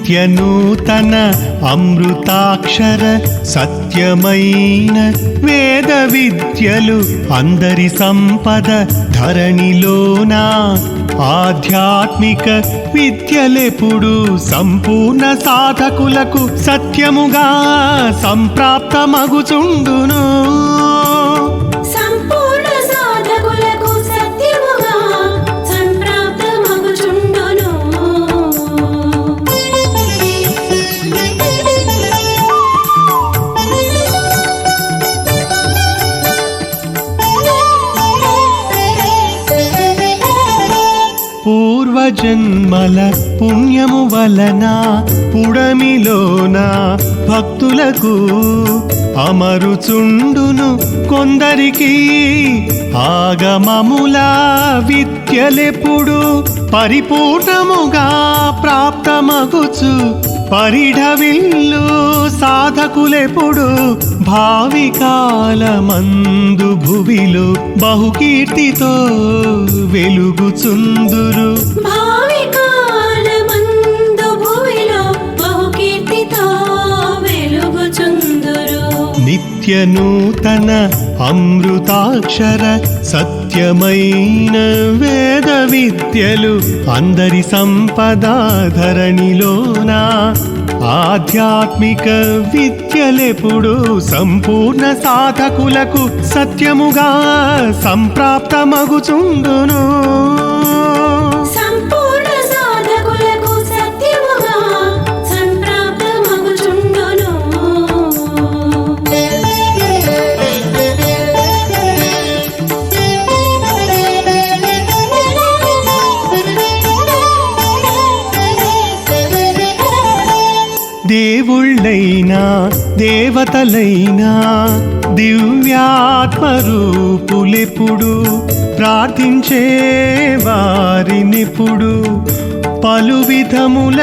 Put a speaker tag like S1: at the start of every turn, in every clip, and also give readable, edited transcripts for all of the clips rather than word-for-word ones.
S1: నిత్యనూతన అమృతాక్షర సత్యమైన వేద విద్యలు అందరి సంపద ధరణిలోన ఆధ్యాత్మిక విద్యలెప్పుడు సంపూర్ణ సాధకులకు సత్యముగా సంప్రాప్తమగుచుండును. పూర్వజన్మల పుణ్యము వలన పుడమిలోన భక్తులకు అమరుచుండును కొందరికి ఆగమముల విద్యలెప్పుడు పరిపూర్ణముగా ప్రాప్తమగుచు పరిఢవిల్లు సాధకులెప్పుడు భావి కాలమందు భువిలో బహుకీర్తితో వెలుగుచుందురు. నిత్యనూతన అమృతాక్షర సత్యమైన వేద విద్యలు అందరి సంపద ధరణిలోన ఆధ్యాత్మిక విద్యలెప్పుడు సంపూర్ణ సాధకులకు సత్యముగా సంప్రాప్తమగుచుండును. దేవుళ్ళైనా దేవతలైనా దివ్యాత్మరూపులెప్పుడు ప్రార్థించే వారినిప్పుడు పలు విధముల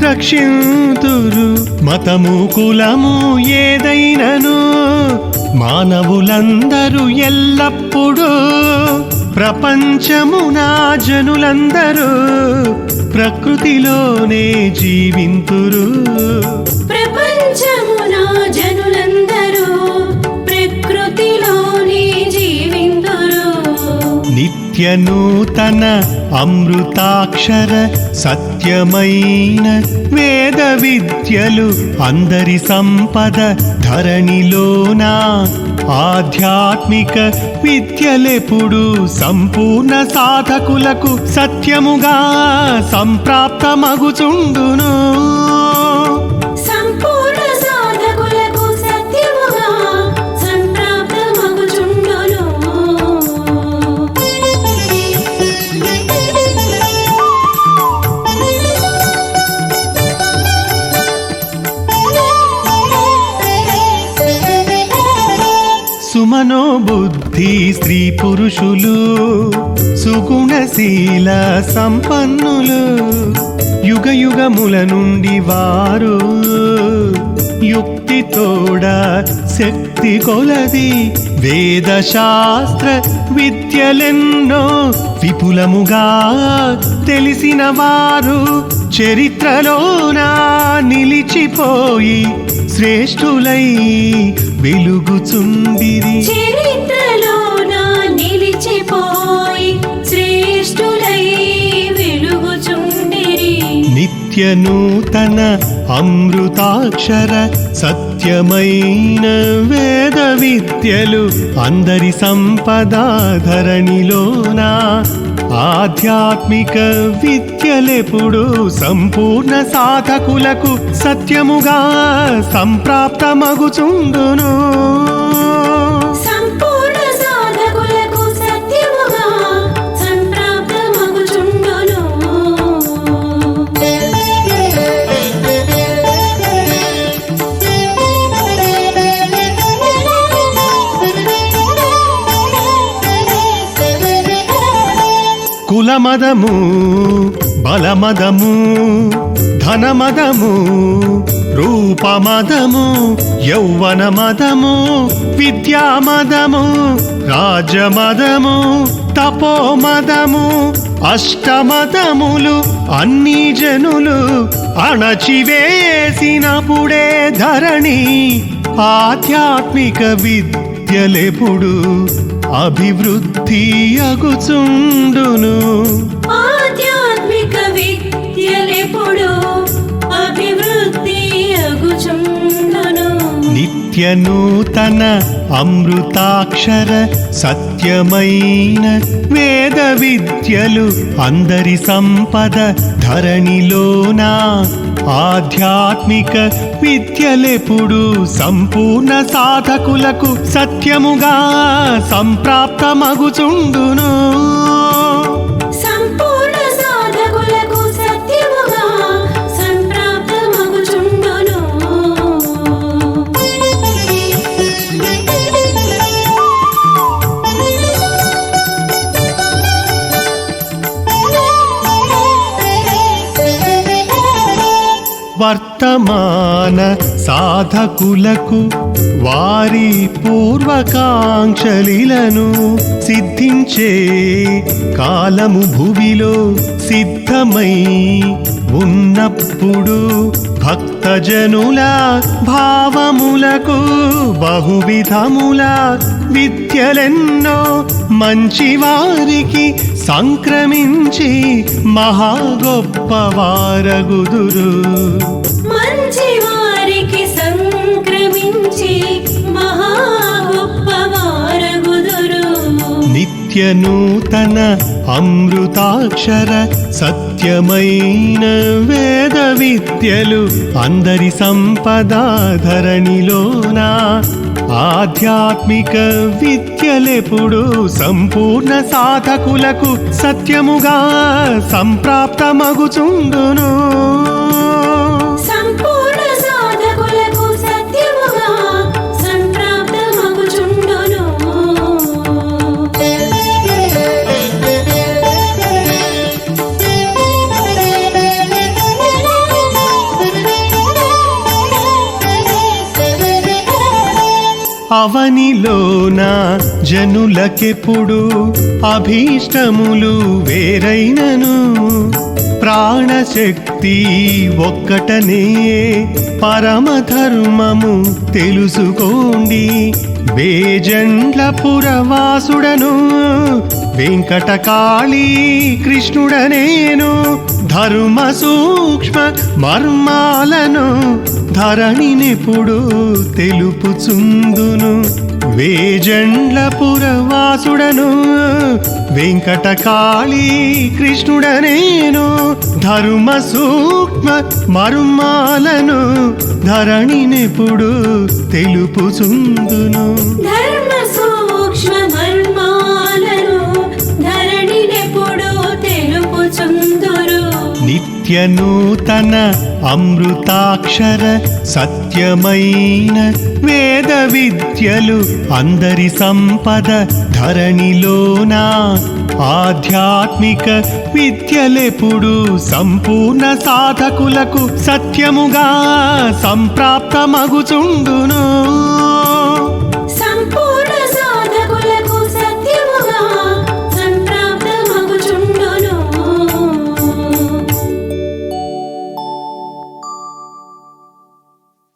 S1: రక్షింతురు. మతము కులము ఏదైనను మానవులందరూ ఎల్లప్పుడూ ప్రపంచమున జనులందరూ ప్రకృతిలోనే జీవింతురు.
S2: ప్రపంచమున జనులందరూ ప్రకృతిలోనే జీవింతురు.
S1: నిత్యనూతన అమృతాక్షర సత్యమైన వేద విద్యలు అందరి సంపద ధరణిలోన ఆధ్యాత్మిక విద్యలెప్పుడు సంపూర్ణ సాధకులకు సత్యముగా సంప్రాప్తమగుచుండును. సుమనోబుద్ధి స్త్రీ పురుషులు సుగుణశీల సంపన్నులు యుగ యుగముల నుండి వారు యుక్తితోడ శక్తి కొలది వేదశాస్త్ర విద్యలెన్నో విపులముగా తెలిసిన వారు చరిత్రలోన నిలిచిపోయి శ్రేష్ఠులై వెలుగుచుండిరి.
S2: చరిత్రలోన నిలిచిపోయి శ్రేష్ఠులై వెలుగుచుండిరి.
S1: నిత్యనూతన అమృతాక్షర సత్యమైన వేద విద్యలు అందరి సంపద ధరణిలోన ఆధ్యాత్మిక విద్యలెప్పుడు సంపూర్ణ సాధకులకు సత్యముగా సంప్రాప్తమగుచుండును. కులమదము బలమదము ధనమదము రూపమదము యౌవనమదము విద్యామదము రాజమదము తపోమదము అష్టమతములు అన్ని జనులు అణచివేసినప్పుడే ధరణి ఆధ్యాత్మిక విద్యలెప్పుడు అభివృద్ధి అగుచుండును.
S2: ఆధ్యాత్మిక విద్యలెప్పుడు అభివృద్ధి అగుచుండును.
S1: నిత్య నూతన అమృతాక్షర సత్యమైన వేద విద్యలు అందరి సంపద ధరణిలోన ఆధ్యాత్మిక విద్యలెప్పుడు సంపూర్ణ సాధకులకు సత్యముగా సంప్రాప్తమగుచుండును.
S2: సంపూర్ణ సాధకులకు సత్యముగా సంప్రాప్తమగుచుండును.
S1: వర్తమాన సాధకులకు వారి పూర్వకాంక్షలిలను సిద్ధించే కాలము భువిలో సిద్ధమై ఉన్నప్పుడు భక్తజనుల భావములకు బహువిధముల విద్యలెన్నో మంచివారికి సంక్రమించి మహా గొప్పవారగుదురు.
S2: మంచి వారికి సంక్రమించి మహా గొప్పవారగుదురు.
S1: నిత్య నూతన అమృతాక్షర సత్యమైన వేద విద్యలు అందరి సంపద ధరణిలోన ఆధ్యాత్మిక విద్యలెప్పుడు సంపూర్ణ సాధకులకు సత్యముగా సంప్రాప్తమగుచుండును.
S2: సంపూర్ణ సాధకులకు సత్యముగా సంప్రాప్తమగుచుండును.
S1: అవనిలోన జనులకెప్పుడు అభీష్టములు వేరైనను ప్రాణశక్తి ఒక్కటనే పరమధర్మము తెలుసుకోండి. వేజండ్ల పురవాసుడను వెంకటకాళీ కృష్ణుడనేను ధర్మ సూక్ష్మ మర్మాలను ధరణినెప్పుడు తెలుపుచుందును. వేజండ్ల పురవాసుడను వెంకటకాళీ కృష్ణుడనేను ధర్మ సూక్ష్మ మర్మాలను ధరణినెప్పుడు తెలుపుచుందును.
S2: ధర్మ సూక్ష్మ మర్మాలను ధరణినెప్పుడు తెలుపుచుందురు.
S1: నిత్య నూతన అమృతాక్షర సత్యమైన వేద విద్యలు అందరి సంపద ధరణిలోన ఆధ్యాత్మిక విద్యలెప్పుడు సంపూర్ణ సాధకులకు సత్యముగా సంప్రాప్తమగుచుండును.